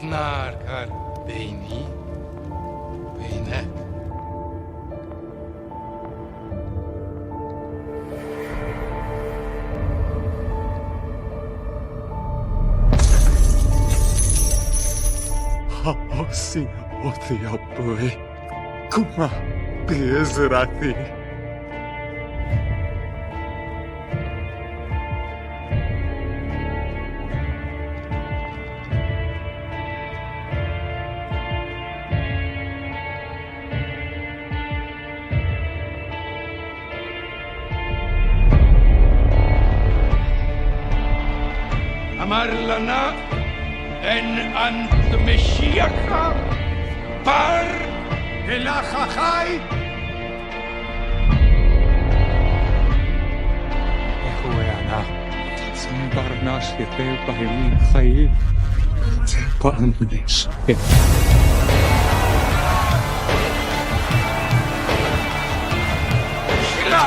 Adnarkar beyni beynek. Haosi othi abui. Kuma bezrati. אמר לנה אין אנט משיחה בר הלך החי Ehuana. Sambarnas yete bahimi khayi. Paannis. שילה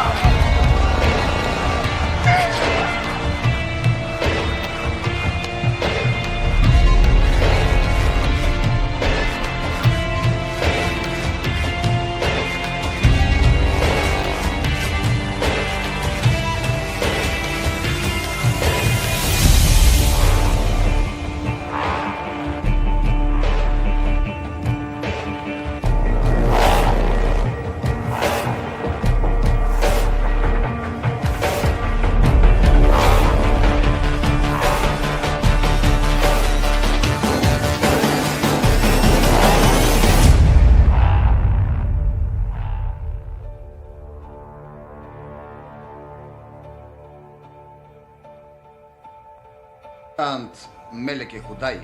أنت ملك خداي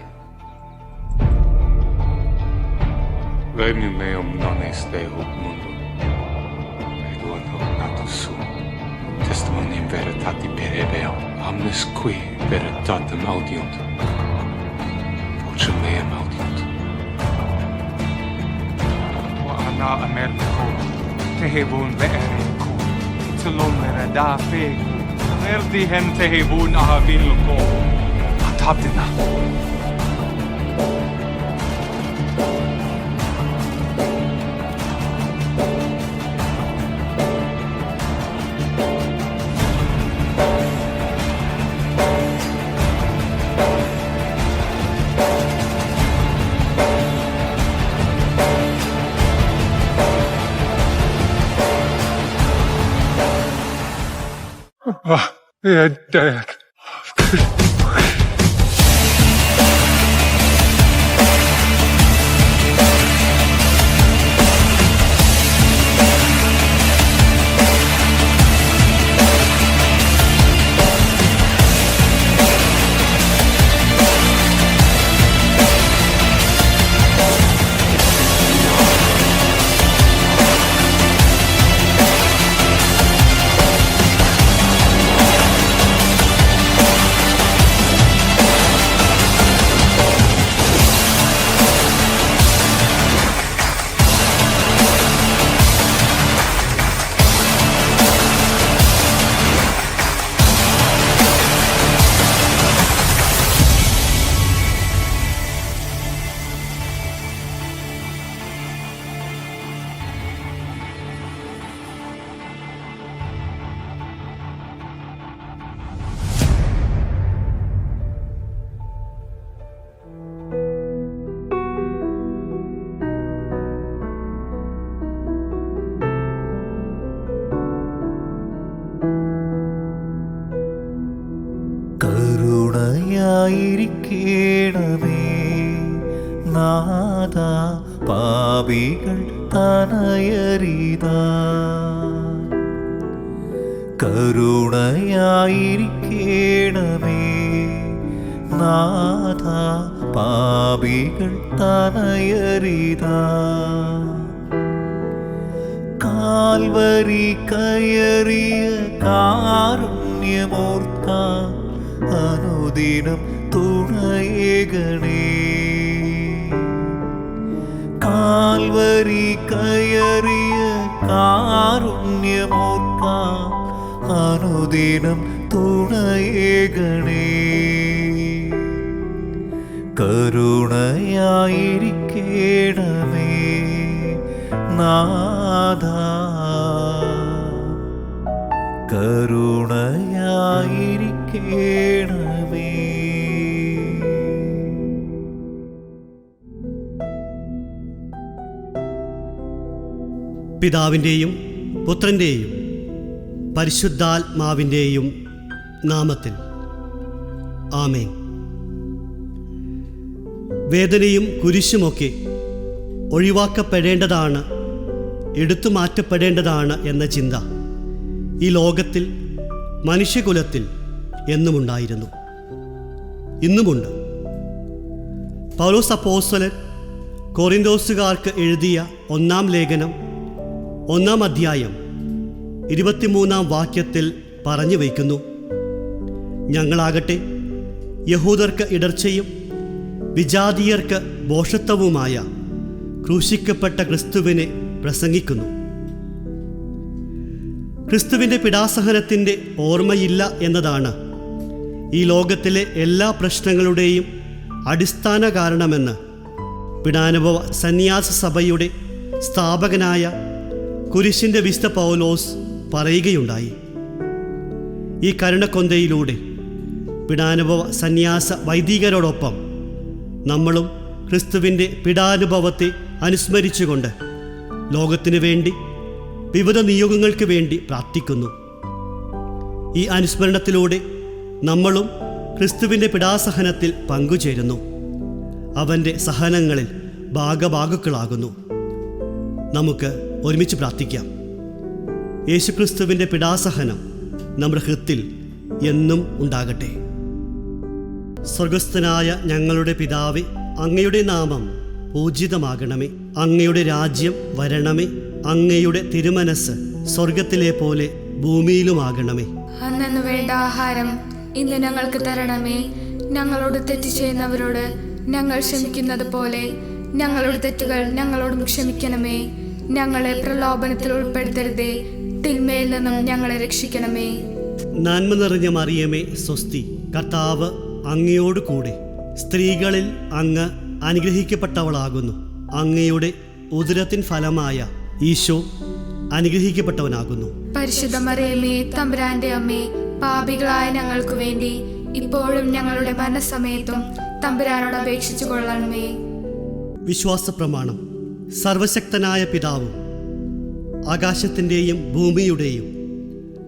Vemi meum non est eum mundo. Et uno natus sum. Testimonium veritati per ebeam. Omnes qui veritatem audiunt. Vocem meam audiunt. وأنا أمركم تهبون بأريكم تلون ردافي غيردهم تهبون أهابيلكم أطابدنا يدك. കരുണയായിരിക്കണമേ നാഥ പാപികൾ തനയരിതാ കരുണയായിരിക്കണമേ നാഥ പാപികൾ തനയരിതാ Calvary കയറിയ കാരുണ്യമോർക്കാൻ അനുദിനം തുണയേകണേ Calvary കയറിയ കാരുണ്യമോർക്കാൻ അനുദിനം തുണയേകണേ കരുണയായിരിക്കണമേ നാഥ, കരുണയായിരിക്കണമേ. പിതാവിൻ്റെയും പുത്രൻ്റെയും പരിശുദ്ധാത്മാവിൻ്റെയും നാമത്തിൽ ആമേൻ. വേദനയും കുരിശുമൊക്കെ ഒഴിവാക്കപ്പെടേണ്ടതാണ്, എടുത്തു മാറ്റപ്പെടേണ്ടതാണ് എന്ന ചിന്ത ഈ ലോകത്തിൽ, മനുഷ്യകുലത്തിൽ എന്നുമുണ്ടായിരുന്നു, ഇന്നുമുണ്ട്. പൗലോസ് അപ്പോസ്തലൻ കൊറിന്തോസുകാർക്ക് എഴുതിയ 1-ാം ലേഖനം 1-ാം അധ്യായം 23-ാം വാക്യത്തിൽ പറഞ്ഞു വയ്ക്കുന്നു, ഞങ്ങളാകട്ടെ യഹൂദർക്ക് ഇടർച്ചയും വിജാതീയർക്ക് ഭോഷത്വവുമായ ക്രൂശിക്കപ്പെട്ട ക്രിസ്തുവിനെ പ്രസംഗിക്കുന്നു. ക്രിസ്തുവിൻ്റെ പീഡാസഹനത്തിൻ്റെ ഓർമ്മയില്ല എന്നതാണ് ഈ ലോകത്തിലെ എല്ലാ പ്രശ്നങ്ങളുടെയും അടിസ്ഥാന കാരണമെന്ന് പീഡാനുഭവ സന്യാസ സഭയുടെ സ്ഥാപകനായ കുരിശിൻ്റെ വിശുദ്ധ പൗലോസ് പറയുകയുണ്ടായി. ഈ കരുണക്കൊന്തയിലൂടെ പീഡാനുഭവ സന്യാസ വൈദികരോടൊപ്പം നമ്മളും ക്രിസ്തുവിൻ്റെ പീഡാനുഭവത്തെ അനുസ്മരിച്ചുകൊണ്ട് ലോകത്തിനു വേണ്ടി, വിവിധ നിയോഗങ്ങൾക്ക് വേണ്ടി പ്രാർത്ഥിക്കുന്നു. ഈ അനുസ്മരണത്തിലൂടെ നമ്മളും ക്രിസ്തുവിൻ്റെ പീഡാസഹനത്തിൽ പങ്കുചേരുന്നു, അവൻ്റെ സഹനങ്ങളിൽ ഭാഗഭാഗുക്കളാകുന്നു. നമുക്ക് ഒരുമിച്ച് പ്രാർത്ഥിക്കാം. യേശുക്രിസ്തുവിൻ്റെ പീഡാസഹനം നമ്മുടെ ഹൃത്തിൽ എന്നും ഉണ്ടാകട്ടെ. സ്വർഗസ്ഥനായ ഞങ്ങളുടെ പിതാവേ, അങ്ങയുടെ നാമം പൂജിതമാകണമേ. അങ്ങയുടെ രാജ്യം വരണമേ. അങ്ങയുടെ തിരുമനസ് സ്വർഗത്തിലെ പോലെ ഭൂമിയിലുമാകണമേ. അന്നു വേണ്ട ആഹാരം ഇന്ന് ഞങ്ങൾക്ക് തരണമേ. ഞങ്ങളോട് തെറ്റ് ചെയ്യുന്നവരോട് ഞങ്ങൾ ക്ഷമിക്കുന്നത് പോലെ ഞങ്ങളുടെ തെറ്റുകൾ ഞങ്ങളോടും ക്ഷമിക്കണമേ. ഞങ്ങളെ പ്രലോഭനത്തിൽ ഉൾപ്പെടുത്തരുതേ, തിന്മയിൽ നിന്നും ഞങ്ങളെ രക്ഷിക്കണമേ. നന്മ നിറഞ്ഞ മറിയമേ, സ്വസ്തി, കർത്താവ് അങ്ങയോട് കൂടെ സ്ത്രീകളിൽ അങ്ങ് അനുഗ്രഹിക്കപ്പെട്ടവളാകുന്നു. അങ്ങയുടെ ഉദരത്തിൻ ഫലമായ ഈശോ അനുഗ്രഹിക്കപ്പെട്ടവനാകുന്നു. പരിശുദ്ധ മറിയമേ, തമ്പുരാന്റെ അമ്മേ, പാപികളായ ഞങ്ങൾക്ക് വേണ്ടി ഇപ്പോഴും ഞങ്ങളുടെ മരണസമയത്തും തമ്പുരാനോട് അപേക്ഷിച്ചു കൊള്ളണമേ. വിശ്വാസ പ്രമാണം. സർവശക്തനായ പിതാവും ആകാശത്തിൻ്റെയും ഭൂമിയുടെയും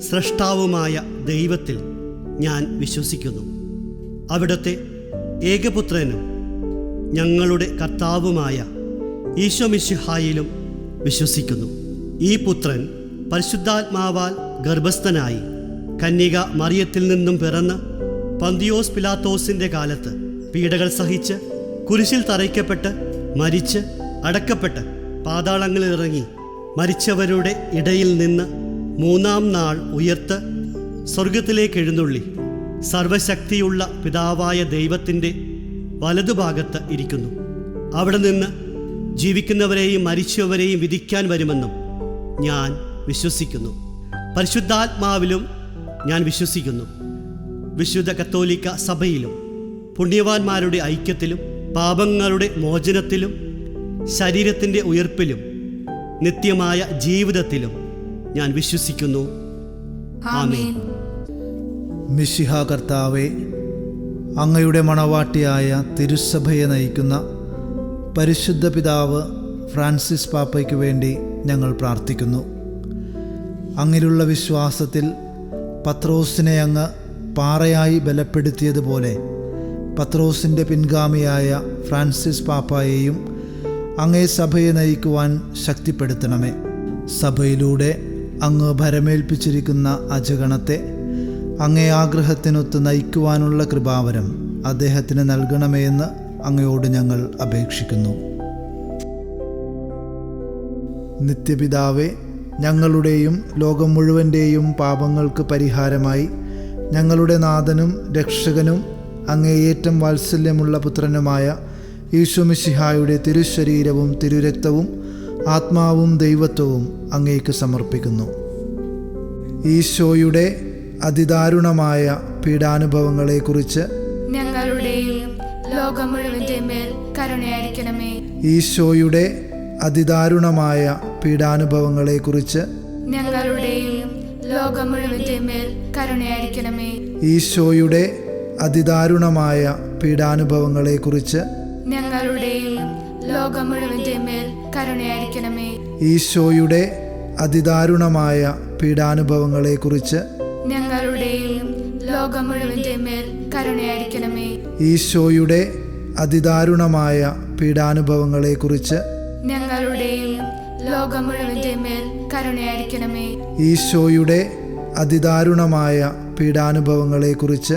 സ്രഷ്ടാവുമായ ദൈവത്തിൽ ഞാൻ വിശ്വസിക്കുന്നു. അവിടുത്തെ ഏകപുത്രനും ഞങ്ങളുടെ കർത്താവുമായ ഈശോ മിശിഹായിലും വിശ്വസിക്കുന്നു. ഈ പുത്രൻ പരിശുദ്ധാത്മാവാൽ ഗർഭസ്ഥനായി കന്യക മറിയത്തിൽ നിന്നും പിറന്ന് പന്തിയോസ് പിലാത്തോസിൻ്റെ കാലത്ത് പീഡകൾ സഹിച്ച് കുരിശിൽ തറയ്ക്കപ്പെട്ട് മരിച്ച് അടക്കപ്പെട്ട് പാതാളങ്ങളിലിറങ്ങി മരിച്ചവരുടെ ഇടയിൽ നിന്ന് 3-ാം നാൾ ഉയർത്ത് സ്വർഗത്തിലേക്ക് എഴുന്നള്ളി സർവശക്തിയുള്ള പിതാവായ ദൈവത്തിൻ്റെ വലതുഭാഗത്ത് ഇരിക്കുന്നു. അവിടെ നിന്ന് ജീവിക്കുന്നവരെയും മരിച്ചവരെയും വിധിക്കാൻ വരുമെന്നും ഞാൻ വിശ്വസിക്കുന്നു. പരിശുദ്ധാത്മാവിലും ഞാൻ വിശ്വസിക്കുന്നു. വിശുദ്ധ കത്തോലിക്ക സഭയിലും പുണ്യവാന്മാരുടെ ഐക്യത്തിലും പാപങ്ങളുടെ മോചനത്തിലും ശരീരത്തിൻ്റെ ഉയർപ്പിലും നിത്യമായ ജീവിതത്തിലും ഞാൻ വിശ്വസിക്കുന്നു. ആമേൻ. മിശിഹാ കർത്താവെ, അങ്ങയുടെ മണവാട്ടിയായ തിരുസഭയെ നയിക്കുന്ന പരിശുദ്ധ പിതാവ് ഫ്രാൻസിസ് പാപ്പയ്ക്ക് വേണ്ടി ഞങ്ങൾ പ്രാർത്ഥിക്കുന്നു. അങ്ങിലുള്ള വിശ്വാസത്തിൽ പത്രോസിനെ അങ്ങ് പാറയായി ബലപ്പെടുത്തിയതുപോലെ പത്രോസിൻ്റെ പിൻഗാമിയായ ഫ്രാൻസിസ് പാപ്പായെയും അങ്ങേ സഭയെ നയിക്കുവാൻ ശക്തിപ്പെടുത്തണമേ. സഭയിലൂടെ അങ്ങ് ഭരമേൽപ്പിച്ചിരിക്കുന്ന അജഗണത്തെ അങ്ങേ ആഗ്രഹത്തിനൊത്ത് നയിക്കുവാനുള്ള കൃപാവരം അദ്ദേഹത്തിന് നൽകണമേ എന്ന് അങ്ങയോട് ഞങ്ങൾ അപേക്ഷിക്കുന്നു. നിത്യപിതാവേ, ഞങ്ങളുടെയും ലോകം മുഴുവൻ്റെയും പാപങ്ങൾക്ക് പരിഹാരമായി ഞങ്ങളുടെ നാഥനും രക്ഷകനും അങ്ങേയറ്റം വാത്സല്യമുള്ള പുത്രനുമായ ഈശോ മിശിഹായുടെ തിരുശരീരവും തിരുരക്തവും ആത്മാവും ദൈവത്വവും അങ്ങേക്ക് സമർപ്പിക്കുന്നു. ഈശോയുടെ അതിദാരുണമായ പീഡാനുഭവങ്ങളെക്കുറിച്ച് ഞങ്ങളുടെയും ലോകം മുഴുവന്റെ മേൽ കരുണയായിരിക്കണമേ. ഈശോയുടെ അതിദാരുണമായ പീഡാനുഭവങ്ങളെക്കുറിച്ച് ഞങ്ങളുടെയും ലോകം മുഴുവന്റെ മേൽ കരുണയായിരിക്കണമേ. ഈശോയുടെ അതിദാരുണമായ പീഡാനുഭവങ്ങളെക്കുറിച്ച് ഞങ്ങളുടെയും ലോകം മുഴുവന്റെ മേൽ കരുണയായിരിക്കണമേ. ഈശോയുടെ അതിദാരുണമായ പീഡാനുഭവങ്ങളെക്കുറിച്ച് ഞങ്ങളുടെയും ലോകം മുഴുവന്റെ മേൽ കരുണയായിരിക്കണമേ. ഈശോയുടെ അതിദാരുണമായ പീഡാനുഭവങ്ങളെക്കുറിച്ച് ഞങ്ങളുടെയും ലോകം മുഴുവന്റെ മേൽ കരുണയായിരിക്കണമേ. ഈശോയുടെ അതിദാരുണമായ പീഡാനുഭവങ്ങളെക്കുറിച്ച്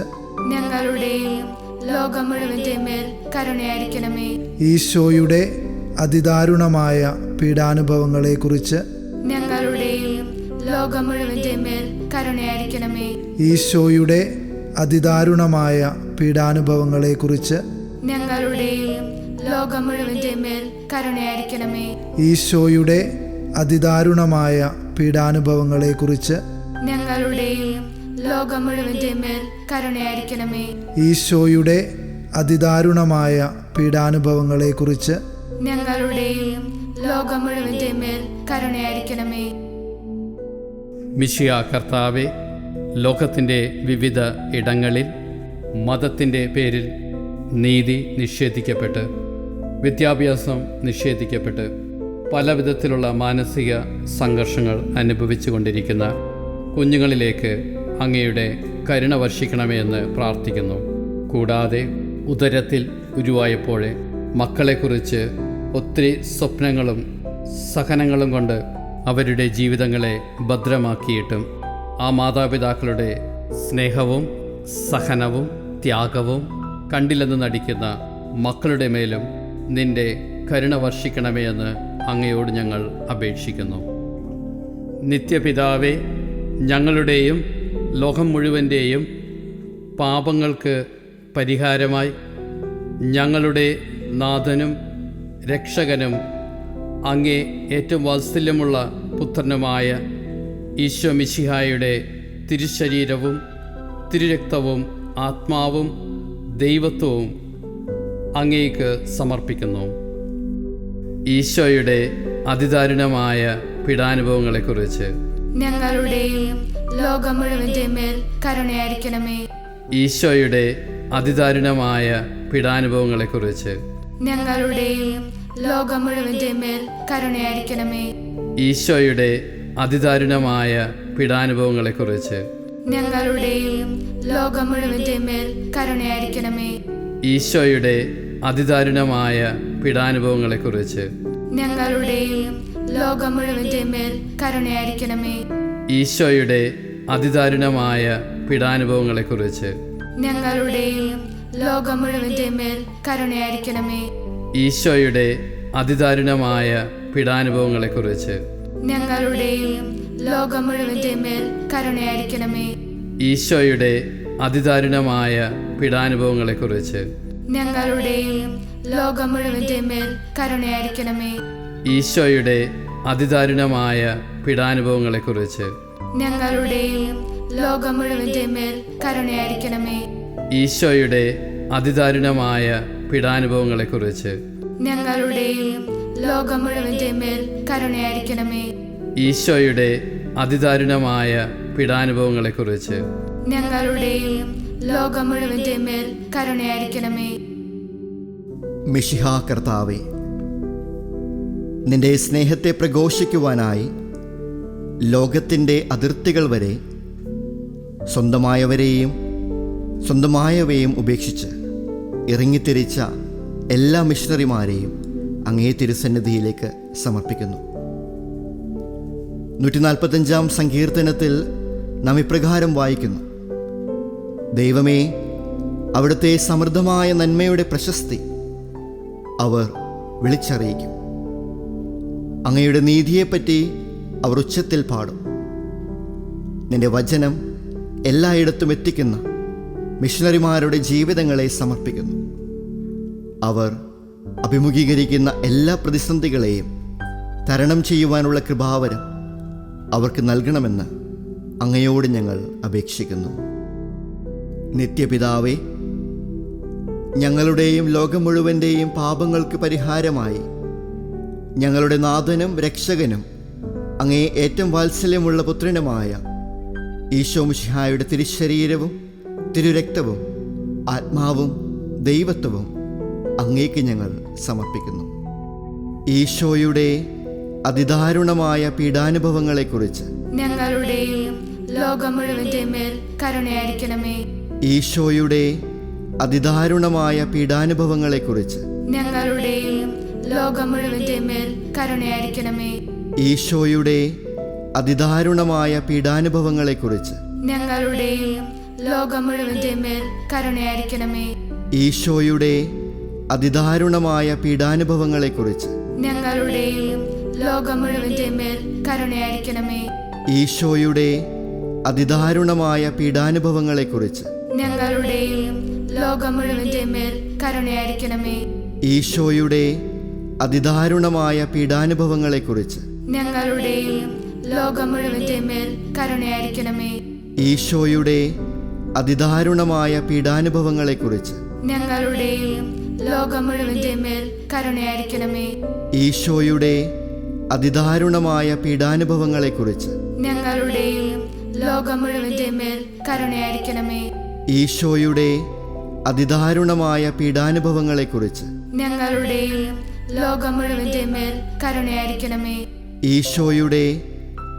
ഞങ്ങളുടെയും ലോകം മുഴുവന്റെ മേൽ കരുണയായിരിക്കണമേ. ഈശോയുടെ അതിദാരുണമായ പീഡാനുഭവങ്ങളെക്കുറിച്ച് ഞങ്ങളുടെയും ലോകം മുഴുവന്റെ മേൽ കരുണയായിരിക്കണമേ. ഈശോയുടെ അതിദാരുണമായ പീഡാനുഭവങ്ങളെക്കുറിച്ച് ഞങ്ങളുടെയും ലോകം മുഴുവന്റെ മേൽ കരുണയായിരിക്കണമേ. ഈശോയുടെ അതിദാരുണമായ പീഡാനുഭവങ്ങളെക്കുറിച്ച് ഞങ്ങളുടെയും ലോകം മുഴുവന്റെ മേൽ കരുണയായിരിക്കണമേ. ഈശോയുടെ അതിദാരുണമായ പീഡാനുഭവങ്ങളെക്കുറിച്ച് ഞങ്ങളുടെയും ലോകം മുഴുവന്റെ മേൽ കരുണയായിരിക്കണമേ. മിശിഹാ കർത്താവെ, ലോകത്തിൻ്റെ വിവിധ ഇടങ്ങളിൽ മതത്തിൻ്റെ പേരിൽ നീതി നിഷേധിക്കപ്പെട്ട്, വിദ്യാഭ്യാസം നിഷേധിക്കപ്പെട്ട്, പല വിധത്തിലുള്ള മാനസിക സംഘർഷങ്ങൾ അനുഭവിച്ചു കൊണ്ടിരിക്കുന്ന കുഞ്ഞുങ്ങളിലേക്ക് അങ്ങയുടെ കരുണ വർഷിക്കണമേ എന്ന് പ്രാർത്ഥിക്കുന്നു. കൂടാതെ ഉദരത്തിൽ ഉരുവായപ്പോഴേ മക്കളെക്കുറിച്ച് ഒത്തിരി സ്വപ്നങ്ങളും സഹനങ്ങളും കൊണ്ട് അവരുടെ ജീവിതങ്ങളെ ഭദ്രമാക്കിയിട്ടും ആ മാതാപിതാക്കളുടെ സ്നേഹവും സഹനവും ത്യാഗവും കണ്ടില്ലെന്ന് നടിക്കുന്ന മക്കളുടെ മേലും നിന്റെ കരുണ വർഷിക്കണമേ എന്ന് അങ്ങയോട് ഞങ്ങൾ അപേക്ഷിക്കുന്നു. നിത്യപിതാവേ, ഞങ്ങളുടെയും ലോകം മുഴുവൻ്റെയും പാപങ്ങൾക്ക് പരിഹാരമായി ഞങ്ങളുടെ നാഥനും രക്ഷകനും അങ്ങേ ഏറ്റവും വാത്സല്യമുള്ള പുത്രനുമായ ഈശോ മിശിഹായുടെ തിരുശരീരവും തിരുരക്തവും ആത്മാവും ദൈവത്വവും അങ്ങേക്ക് സമർപ്പിക്കുന്നു. ഈശോയുടെ അതിദാരുണമായ പീഡാനുഭവങ്ങളെക്കുറിച്ച് ഞങ്ങളുടെയും ലോകം മുഴുവന്റെ മേൽ കരുണയായിരിക്കണമേ. ഈശോയുടെ അതിദാരുണമായ പീഡാനുഭവങ്ങളെക്കുറിച്ച് ഞങ്ങളുടെയും ലോകം മുഴുവന്റെ മേൽ കരുണയായിരിക്കണമേ. ഈശോയുടെ അതിദാരുണമായ പീഡാനുഭവങ്ങളെക്കുറിച്ച് ഞങ്ങളുടെയും ലോകം മുഴുവന്റെ മേൽ കരുണയായിരിക്കണമേ. ഈശോയുടെ അതിദാരുണമായ പീഡാനുഭവങ്ങളെക്കുറിച്ച് ഞങ്ങളുടെയും ലോകം മുഴുവന്റെ മേൽ കരുണയായിരിക്കണമേ. ഈശോയുടെ അതിദാരുണമായ പീഡാനുഭവങ്ങളെക്കുറിച്ച് ഞങ്ങളുടെയും ലോകം മുഴുവന്റെ മേൽ കരുണയായിരിക്കണമേ. ഈശോയുടെ അതിദാരുണമായ പീഡാനുഭവങ്ങളെക്കുറിച്ച് ഞങ്ങളുടെയും ലോകം മുഴുവന്റെ മേൽ കരുണയായിരിക്കണമേ. ഈശോയുടെ അതിദാരുണമായ പീഡാനുഭവങ്ങളെക്കുറിച്ച് ഞങ്ങളുടെയും ലോകം മുഴുവന്റെ മേൽ കരുണയായിരിക്കണമേ. ഈശോയുടെ അതിദാരുണമായ പീഡാനുഭവങ്ങളെക്കുറിച്ച് ഞങ്ങളുടെയും ലോകം മുഴുവന്റെ മേൽ കരുണയായിരിക്കണമേ. ഈശോയുടെ അതിദാരുണമായ പീഡാനുഭവങ്ങളെക്കുറിച്ച് ഞങ്ങളുടെയും ലോകം മുഴുവന്റെ മേൽ കരുണയായിരിക്കണമേ. ഈശോയുടെ അതിദാരുണമായ പീഡാനുഭവങ്ങളെക്കുറിച്ച് ഞങ്ങളുടെയും ലോകം മുഴുവന്റെ മേൽ കരുണയായിരിക്കണമേ. മിശിഹാ കർത്താവേ, നിന്റെ സ്നേഹത്തെ പ്രഘോഷിക്കുവാനായി ലോകത്തിൻ്റെ അതിർത്തികൾ വരെ സ്വന്തമായവരെയും സ്വന്തമായവയും ഉപേക്ഷിച്ച് ഇറങ്ങിത്തിരിച്ച എല്ലാ മിഷണറിമാരെയും അങ്ങേ തിരുസന്നിധിയിലേക്ക് സമർപ്പിക്കുന്നു. 145-ാം സങ്കീർത്തനത്തിൽ നാം ഇപ്രകാരം വായിക്കുന്നു: ദൈവമേ, അവിടുത്തെ സമൃദ്ധമായ നന്മയുടെ പ്രശസ്തി അവർ വിളിച്ചറിയിക്കും. അങ്ങയുടെ നീതിയെപ്പറ്റി അവർ ഉച്ചത്തിൽ പാടും. നിന്റെ വചനം എല്ലായിടത്തും എത്തിക്കുന്ന മിഷണറിമാരുടെ ജീവിതങ്ങളെ സമർപ്പിക്കുന്നു. അവർ അഭിമുഖീകരിക്കുന്ന എല്ലാ പ്രതിസന്ധികളെയും തരണം ചെയ്യുവാനുള്ള കൃപാവരം അവർക്ക് നൽകണമെന്ന് അങ്ങയോട് ഞങ്ങൾ അപേക്ഷിക്കുന്നു. നിത്യപിതാവേ, ഞങ്ങളുടെയും ലോകം മുഴുവൻ്റെയും പാപങ്ങൾക്ക് പരിഹാരമായി ഞങ്ങളുടെ നാഥനും രക്ഷകനും അങ്ങേ ഏറ്റവും വാത്സല്യമുള്ള പുത്രനുമായ ഈശോ മിശിഹായുടെ തിരുശരീരവും തിരുരക്തവും ആത്മാവും ദൈവത്വവും അങ്ങേക്ക് ഞങ്ങൾ സമർപ്പിക്കുന്നു. ഈശോയുടെ അതിദാരുണമായ പീഡാനുഭവങ്ങളെക്കുറിച്ച് ഞങ്ങളുടെയും ലോകം മുഴുവന്റെ മേൽ കരുണയായിരിക്കണമേ. ഈശോയുടെ അതിദാരുണമായ പീഡാനുഭവങ്ങളെക്കുറിച്ച് ഞങ്ങളുടെയും ലോകം മുഴുവന്റെ മേൽ കരുണയായിരിക്കണമേ. ഈശോയുടെ അതിദാരുണമായ പീഡാനുഭവങ്ങളെക്കുറിച്ച് ഞങ്ങളുടെയും ലോകം മുഴുവന്റെ മേൽ കരുണയായിരിക്കണമേ. ഈശോയുടെ അതിദാരുണമായ പീഡാനുഭവങ്ങളെക്കുറിച്ച് ഞങ്ങളുടെയും ലോകം മുഴുവന്റെ മേൽ കരുണയായിരിക്കണമേ. ഈശോയുടെ അതിദാരുണമായ പീഡാനുഭവങ്ങളെക്കുറിച്ച് ഞങ്ങളുടെയും ലോകം മുഴുവന്റെ മേൽ കരുണയായിരിക്കണമേ. ഈശോയുടെ അതിദാരുണമായ പീഡാനുഭവങ്ങളെക്കുറിച്ച് ഞങ്ങളുടെയും ലോകം മുഴുവന്റെ മേൽ കരുണയായിരിക്കണമേ. ഈശോയുടെ അതിദാരുണമായ പീഡാനുഭവങ്ങളെക്കുറിച്ച് ഞങ്ങളുടെയും ലോകം മുഴുവന്റെ മേൽ കരുണയായിരിക്കണമേ. ഈശോയുടെ അതിദാരുണമായ പീഡാനുഭവങ്ങളെക്കുറിച്ച് ഞങ്ങളുടെയും ലോകം മുഴുവന്റെ മേൽ കരുണയായിരിക്കണമേ. ഈശോയുടെ അതിദാരുണമായ പീഡാനുഭവങ്ങളെക്കുറിച്ച് ഞങ്ങളുടെയും ലോകം മുഴുവന്റെ മേൽ കരുണയായിരിക്കണമേ. ഈശോയുടെ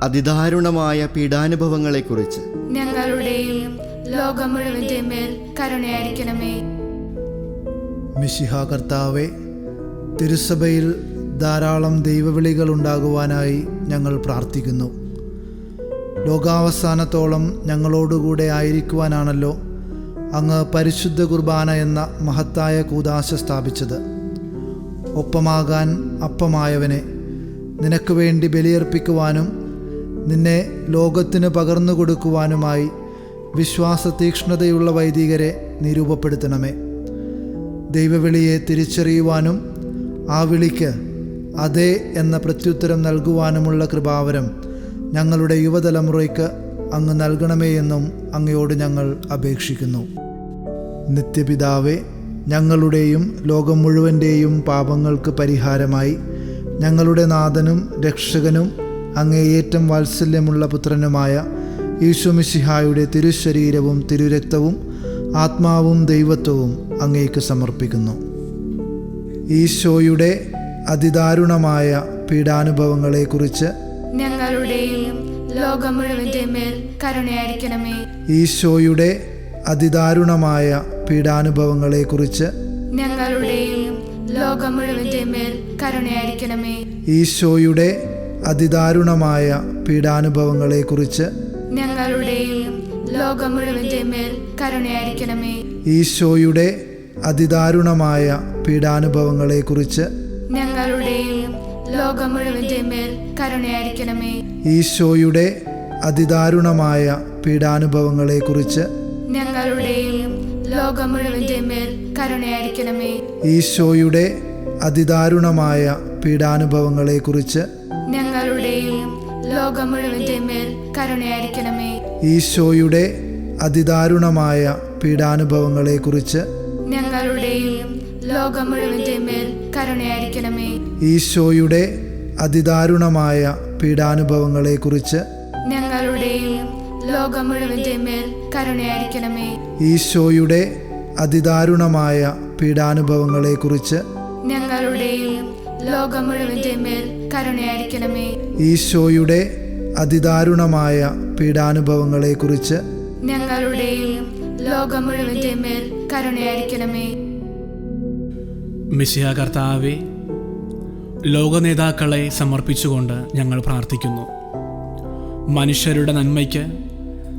അതിദാരുണമായ പീഡാനുഭവങ്ങളെക്കുറിച്ച് ഞങ്ങളുടെയും ലോകം മുഴുവന്റെ മേൽ കരുണയായിരിക്കണമേ. മിശിഹ കർത്താവെ, തിരുസഭയിൽ ധാരാളം ദൈവവിളികൾ ഉണ്ടാകുവാനായി ഞങ്ങൾ പ്രാർത്ഥിക്കുന്നു. ലോകാവസാനത്തോളം ഞങ്ങളോടുകൂടെ ആയിരിക്കുവാനാണല്ലോ അങ്ങ് പരിശുദ്ധ കുർബാന എന്ന മഹത്തായ കൂദാശ സ്ഥാപിച്ചത്. ഒപ്പമാകാൻ അപ്പമായവനെ നിനക്ക് വേണ്ടി ബലിയർപ്പിക്കുവാനും നിന്നെ ലോകത്തിന് പകർന്നു കൊടുക്കുവാനുമായി വിശ്വാസതീക്ഷ്ണതയുള്ള വൈദികരെ നിരൂപപ്പെടുത്തണമേ. ദൈവവിളിയെ തിരിച്ചറിയുവാനും ആ വിളിക്ക് അതെ എന്ന പ്രത്യുത്തരം നൽകുവാനുമുള്ള കൃപാവരം ഞങ്ങളുടെ യുവതലമുറയ്ക്ക് അങ്ങ് നൽകണമേ എന്നും അങ്ങയോട് ഞങ്ങൾ അപേക്ഷിക്കുന്നു. നിത്യപിതാവേ, ഞങ്ങളുടെയും ലോകം മുഴുവൻ്റെയും പാപങ്ങൾക്ക് പരിഹാരമായി ഞങ്ങളുടെ നാഥനും രക്ഷകനും അങ്ങേയറ്റം വാത്സല്യമുള്ള പുത്രനുമായ ഈശോ മിശിഹായുടെ തിരുശരീരവും തിരുരക്തവും ആത്മാവും ദൈവത്വവും അങ്ങേക്ക് സമർപ്പിക്കുന്നു. ഈശോയുടെ അതിദാരുണമായ പീഡാനുഭവങ്ങളെക്കുറിച്ച് ഞങ്ങളുടെയും ലോകം മുഴുവന്റെ മേൽ കരുണയായിരിക്കണമേ. ഈശോയുടെ അതിദാരുണമായ പീഡാനുഭവങ്ങളെക്കുറിച്ച് ഞങ്ങളുടെയും ലോകം മുഴുവന്റെ മേൽ കരുണയായിരിക്കണമേ. ഈശോയുടെ അതിദാരുണമായ പീഡാനുഭവങ്ങളെക്കുറിച്ച് ഞങ്ങളുടെയും ലോകം മുഴുവന്റെ മേൽ കരുണയായിരിക്കണമേ. ഈശോയുടെ അതിദാരുണമായ പീഡാനുഭവങ്ങളെക്കുറിച്ച് ഞങ്ങളുടെയും ലോകം മുഴുവന്റെ മേൽ കരുണയായിരിക്കണമേ. ഈശോയുടെ അതിദാരുണമായ പീഡാനുഭവങ്ങളെക്കുറിച്ച് ഞങ്ങളുടെയും ലോകം മുഴുവന്റെ മേൽ കരുണയായിരിക്കണമേ. ഈശോയുടെ അതിദാരുണമായ പീഡാനുഭവങ്ങളെക്കുറിച്ച് ഞങ്ങളുടെയും ലോകം മുഴുവന്റെ മേൽ കരുണയായിരിക്കണമേ. ഈശോയുടെ അതിദാരുണമായ പീഡാനുഭവങ്ങളെക്കുറിച്ച് ഞങ്ങളുടെയും ലോകം മുഴുവന്റെ മേൽ കരുണയായിരിക്കണമേ. ഈശോയുടെ അതിദാരുണമായ പീഡാനുഭവങ്ങളെക്കുറിച്ച് ഞങ്ങളുടെയും ലോകം മുഴുവന്റെ മേൽ കരുണയായിരിക്കണമേ. ഈശോയുടെ അതിദാരുണമായ പീഡാനുഭവങ്ങളെക്കുറിച്ച് ഞങ്ങളുടെയും ലോകം മുഴുവന്റെ മേൽ കരുണയായിരിക്കണമേ. ഈശോയുടെ അതിദാരുണമായ പീഡാനുഭവങ്ങളെക്കുറിച്ച് ഞങ്ങളുടെയും ലോകം മുഴുവന്റെ മേൽ കരുണയായിരിക്കണമേ. മിശിഹ കർത്താവെ, ലോകനേതാക്കളെ സമർപ്പിച്ചുകൊണ്ട് ഞങ്ങൾ പ്രാർത്ഥിക്കുന്നു. മനുഷ്യരുടെ നന്മയ്ക്ക്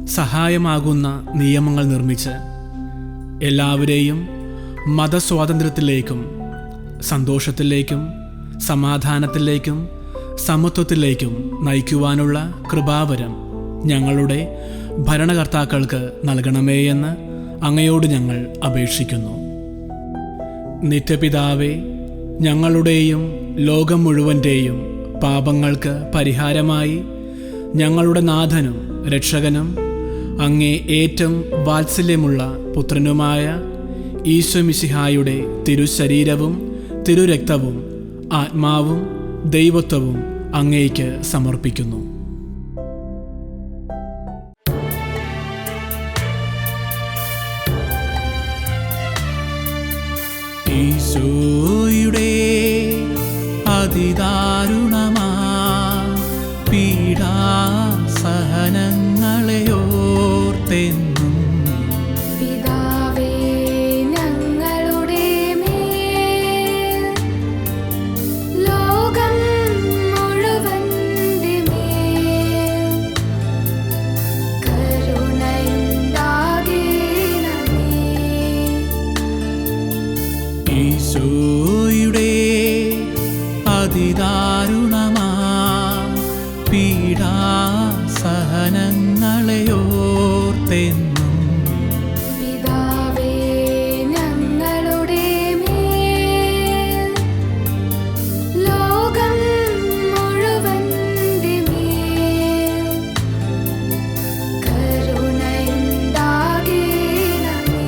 സഹായമാകുന്ന നിയമങ്ങൾ നിർമ്മിച്ച് എല്ലാവരെയും മതസ്വാതന്ത്ര്യത്തിലേക്കും സന്തോഷത്തിലേക്കും സമാധാനത്തിലേക്കും സമത്വത്തിലേക്കും നയിക്കുവാനുള്ള കൃപാവരം ഞങ്ങളുടെ ഭരണകർത്താക്കൾക്ക് നൽകണമേ എന്ന് അങ്ങയോട് ഞങ്ങൾ അപേക്ഷിക്കുന്നു. നിത്യപിതാവേ, ഞങ്ങളുടെയും ലോകം മുഴുവൻ്റെയും പാപങ്ങൾക്ക് പരിഹാരമായി ഞങ്ങളുടെ നാഥനും രക്ഷകനും അങ്ങേ ഏറ്റവും വാത്സല്യമുള്ള പുത്രനുമായ ഈശോ മിശിഹായുടെ തിരുശരീരവും തിരുരക്തവും ആത്മാവും ദൈവത്വവും അങ്ങേയ്ക്ക് സമർപ്പിക്കുന്നു. ഈശോയുടെ അതിദാരുണമാ പീഡാസഹനങ്ങളെ ഓർത്തെന്നും പിതാവേ ഞങ്ങളുടെ മേൽ ലോകം മുഴുവന്റെ മേൽ കരുണയുണ്ടാകണമേ. ഈശോയുടെ അതിദാരുണമാ പീഡാസഹനങ്ങളെ ഓർത്തെന്നും പിതാവേ ഞങ്ങളുടെ മേൽ ലോകം മുഴുവന്റെ മേൽ കരുണയുണ്ടാകണമേ.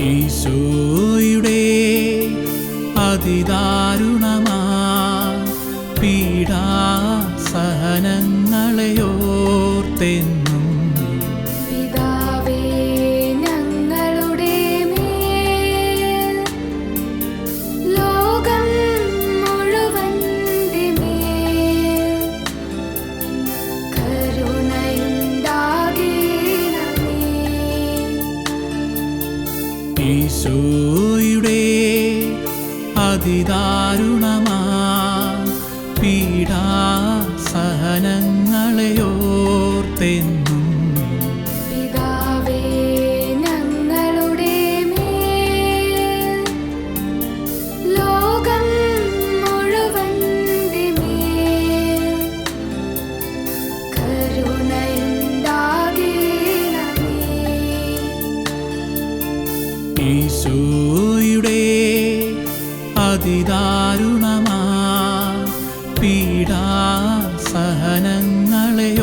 ഈശോയുടെ അതിദാരുണമാ പീഡാസഹനങ്ങളെ ഓർത്തെന്നും പിതാവേ ഞങ്ങളുടെ മേൽ ലോകം മുഴുവന്റെ മേൽ കരുണയുണ്ടാകണമേ. ഈശോയുടെ അതിദാരുണമാ പീഡാസഹനങ്ങളെ ഓർത്തെന്നും പിതാവേ ഞങ്ങളുടെ മേൽ ലോകം മുഴുവന്റെ മേൽ കരുണയുണ്ടാകണമേ. ഈശോയുടെ അതിദാരുണമാ പീഡാസഹനങ്ങളെ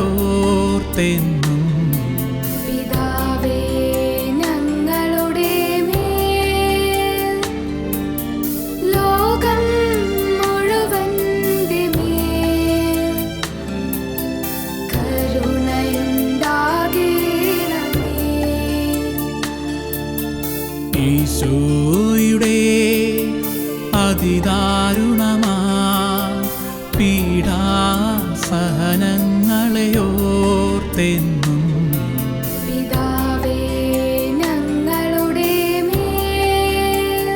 ഓർത്തെന്നും പിതാവേ ഞങ്ങളുടെ മേൽ ലോകം മുഴുവന്റെ മേൽ കരുണയുണ്ടാകണമേ. ഈശോയുടെ അതിദാരുണമാ പീഡാസഹനങ്ങളെ ഓർത്തെന്നും പിതാവേ ഞങ്ങളുടെ മേൽ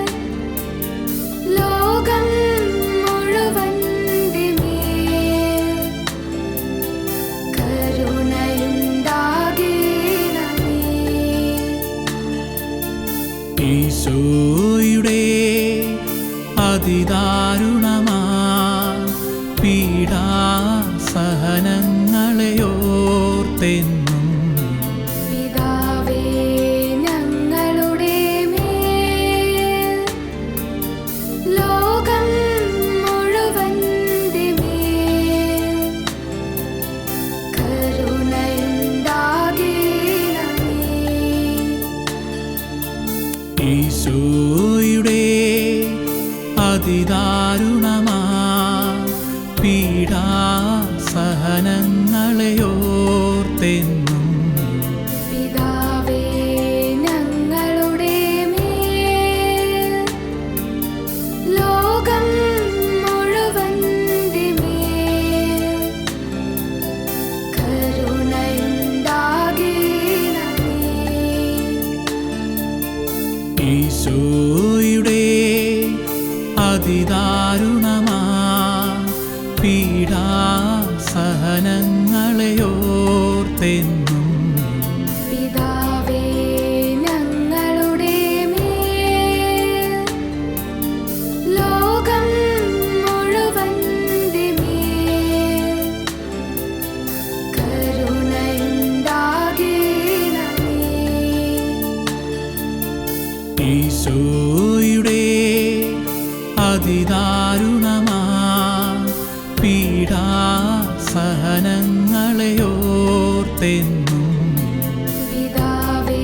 ലോകം മുഴുവന്റെ മേൽ കരുണയുണ്ടാകണമേ. ഈശോയുടെ അതിദാരുണമാ പീഡാസഹനങ്ങളെ ഓർത്തെന്നും പിതാവേ ഞങ്ങളുടെ മേൽ ലോകം മുഴുവന്റെ മേൽ കരുണയുണ്ടാകണമേ. ഈശോയുടെ അതിദാരുണമാ പീഡാസഹനങ്ങളെ ഓർത്തെന്നും പിതാവേ ഞങ്ങളുടെ മേൽ ലോകം മുഴുവന്റെ മേൽ കരുണയുണ്ടാകണമേ. ഈശോയുടെ അതിദാരുണമാ പീഡാസഹനങ്ങളെ ഓർത്തെന്നും പിതാവേ ഞങ്ങളുടെ മേൽ ലോകം മുഴുവന്റെ മേൽ കരുണയുണ്ടാകണമേ. ഈശോയുടെ അതിദാരുണമാ പീഡാസഹനങ്ങളെ ഓർത്തെന്നും പിതാവേ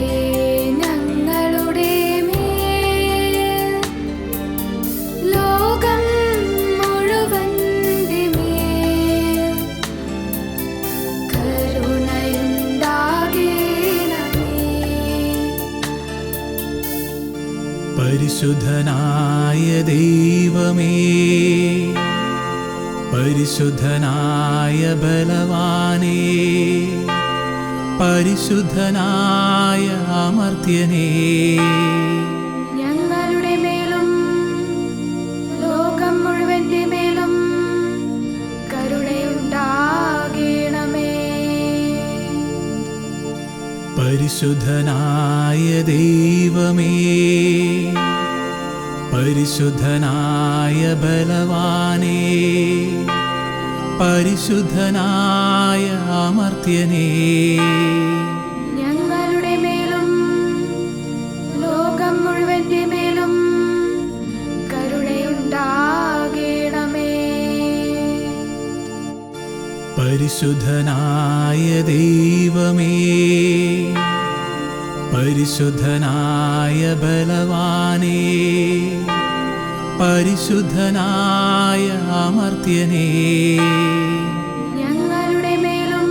പരിശുദ്ധനായ ദൈവമേ, പരിശുദ്ധനായ ബലവാനേ, പരിശുദ്ധനായ അമർത്യനേ, ഞങ്ങളുടെ മേലും ലോകം മുഴുവന്റെ മേലും കരുണയുണ്ടാകണമേ. പരിശുദ്ധനായ ദൈവമേ, പരിശുദ്ധനായ ബലവാനേ, പരിശുദ്ധനായ അമർത്യനേ, ഞങ്ങളുടെ മേലും ലോകം മുഴുവന്റെ മേലും കരുണയുണ്ടാകണമേ. പരിശുദ്ധനായ ദൈവമേ, പരിശുദ്ധനായ ബലവാനേ, പരിശുദ്ധനായ അമർത്യനേ, ഞങ്ങളുടെ മേലും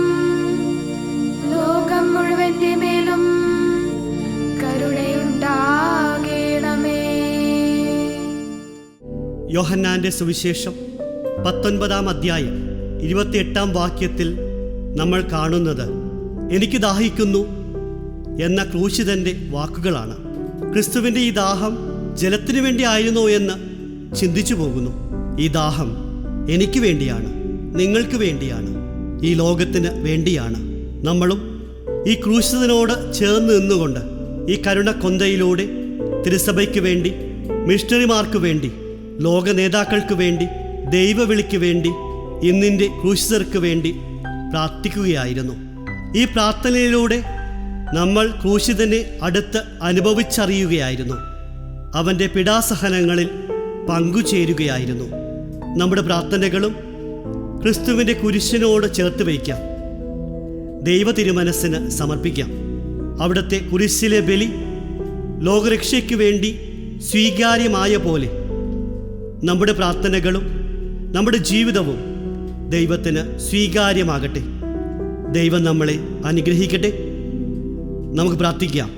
ലോകം മുഴുവന്റെ മേലും കരുണയുണ്ടാകണമേ. യോഹന്നാന്റെ സുവിശേഷം 19-ാം അധ്യായം 28-ാം വാക്യത്തിൽ നമ്മൾ കാണുന്നത് എനിക്ക് ദാഹിക്കുന്നു എന്ന ക്രൂശിതൻ്റെ വാക്കുകളാണ്. ക്രിസ്തുവിൻ്റെ ഈ ദാഹം ജലത്തിനു വേണ്ടി ആയിരുന്നോ എന്ന് ചിന്തിച്ചു പോകുന്നു. ഈ ദാഹം എനിക്ക് വേണ്ടിയാണ്, നിങ്ങൾക്ക് വേണ്ടിയാണ്, ഈ ലോകത്തിന് വേണ്ടിയാണ്. നമ്മളും ഈ ക്രൂശിതനോട് ചേർന്ന് നിന്നുകൊണ്ട് ഈ കരുണക്കൊന്തയിലൂടെ തിരുസഭയ്ക്ക് വേണ്ടി, മിഷണറിമാർക്ക് വേണ്ടി, ലോക നേതാക്കൾക്ക് വേണ്ടി, ദൈവവിളിക്ക് വേണ്ടി, ഇന്നിൻ്റെ ക്രൂശിതർക്ക് വേണ്ടി പ്രാർത്ഥിക്കുകയായിരുന്നു. ഈ പ്രാർത്ഥനയിലൂടെ നമ്മൾ ക്രൂശിതനെ അടുത്ത് അനുഭവിച്ചറിയുകയായിരുന്നു. അവൻ്റെ പീഡാസഹനങ്ങളിൽ പങ്കുചേരുകയായിരുന്നു. നമ്മുടെ പ്രാർത്ഥനകളും ക്രിസ്തുവിൻ്റെ കുരിശിനോട് ചേർത്ത് വയ്ക്കാം, ദൈവ തിരുമനസ്സിന് സമർപ്പിക്കാം. അവിടുത്തെ കുരിശിലെ ബലി ലോകരക്ഷയ്ക്ക് വേണ്ടി സ്വീകാര്യമായ പോലെ നമ്മുടെ പ്രാർത്ഥനകളും നമ്മുടെ ജീവിതവും ദൈവത്തിന് സ്വീകാര്യമാകട്ടെ. ദൈവം നമ്മളെ അനുഗ്രഹിക്കട്ടെ. നമുക്ക് പ്രാർത്ഥിക്കാം.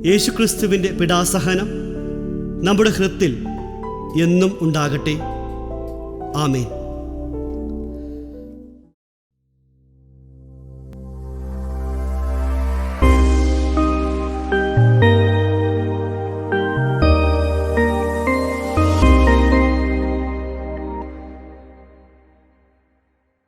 യേശുക്രിസ്തുവിൻ്റെ പീഡാസഹനം നമ്മുടെ ഹൃദയത്തിൽ എന്നും ഉണ്ടാകട്ടെ. ആമേൻ.